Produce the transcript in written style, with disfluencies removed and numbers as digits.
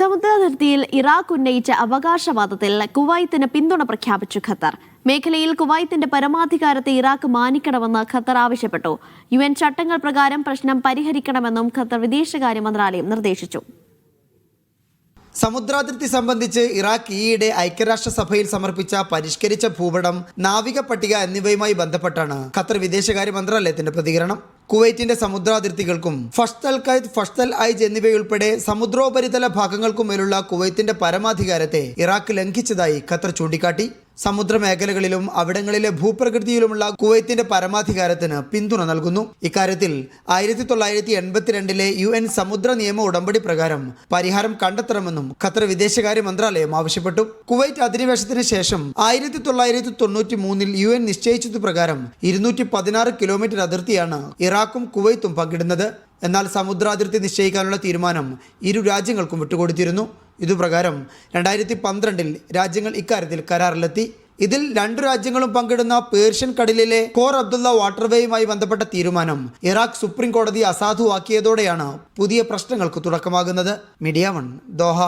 സമുദ്രാതിർത്തിയിൽ Iraq ഉന്നയിച്ച അവകാശവാദത്തിൽ കുവൈത്തിന് പിന്തുണ പ്രഖ്യാപിച്ചു ഖത്തർ. മേഖലയിൽ കുവൈത്തിന്റെ പരമാധികാരത്തെ ഇറാഖ് മാനിക്കണമെന്ന് ഖത്തർ ആവശ്യപ്പെട്ടു. UN ചട്ടങ്ങൾ പ്രകാരം പ്രശ്നം പരിഹരിക്കണമെന്നും ഖത്തർ വിദേശകാര്യ മന്ത്രാലയം നിർദ്ദേശിച്ചു. സമുദ്രാതിർത്തി സംബന്ധിച്ച് ഇറാഖ് ഈയിടെ ഐക്യരാഷ്ട്രസഭയിൽ സമർപ്പിച്ച പരിഷ്കരിച്ച ഭൂപടം, നാവിക പട്ടിക എന്നിവയുമായി ബന്ധപ്പെട്ടാണ് ഖത്തർ വിദേശകാര്യ മന്ത്രാലയത്തിന്റെ പ്രതികരണം. കുവൈറ്റിന്റെ സമുദ്രാതിർത്തികൾക്കും ഫഷ്ത് അൽ ഖൈദ്, ഫഷ്ത് അൽ ഐജ് എന്നിവയുൾപ്പെടെ സമുദ്രോപരിതല ഭാഗങ്ങൾക്കുമേലുള്ള കുവൈത്തിന്റെ പരമാധികാരത്തെ ഇറാഖ് ലംഘിച്ചതായി ഖത്തർ ചൂണ്ടിക്കാട്ടി. സമുദ്ര മേഖലകളിലും അവിടങ്ങളിലെ ഭൂപ്രകൃതിയിലുമുള്ള കുവൈത്തിന്റെ പരമാധികാരത്തിന് പിന്തുണ നൽകുന്നു. ഇക്കാര്യത്തിൽ 1982 UN സമുദ്ര നിയമ ഉടമ്പടി പ്രകാരം പരിഹാരം കണ്ടെത്തണമെന്നും ഖത്തർ വിദേശകാര്യ മന്ത്രാലയം ആവശ്യപ്പെട്ടു. കുവൈറ്റ് അധിനിവേശത്തിന് ശേഷം 1993 UN നിശ്ചയിച്ചതു പ്രകാരം 216 കിലോമീറ്റർ അതിർത്തിയാണ് ഇറാഖും കുവൈത്തും പങ്കിടുന്നത്. എന്നാൽ സമുദ്രാതിർത്തി നിശ്ചയിക്കാനുള്ള തീരുമാനം ഇരു രാജ്യങ്ങൾക്കും വിട്ടുകൊടുത്തിരുന്നു. ഇതുപ്രകാരം 2012 രാജ്യങ്ങൾ ഇക്കാര്യത്തിൽ കരാറിലെത്തി. ഇതിൽ രണ്ടു രാജ്യങ്ങളും പങ്കിടുന്ന പേർഷ്യൻ കടലിലെ കോർ അബ്ദുള്ള വാട്ടർവേയുമായി ബന്ധപ്പെട്ട തീരുമാനം ഇറാഖ് സുപ്രീം കോടതി അസാധുവാക്കിയതോടെയാണ് പുതിയ പ്രശ്നങ്ങൾക്ക് തുടക്കമാകുന്നത്. Media 1 Doha.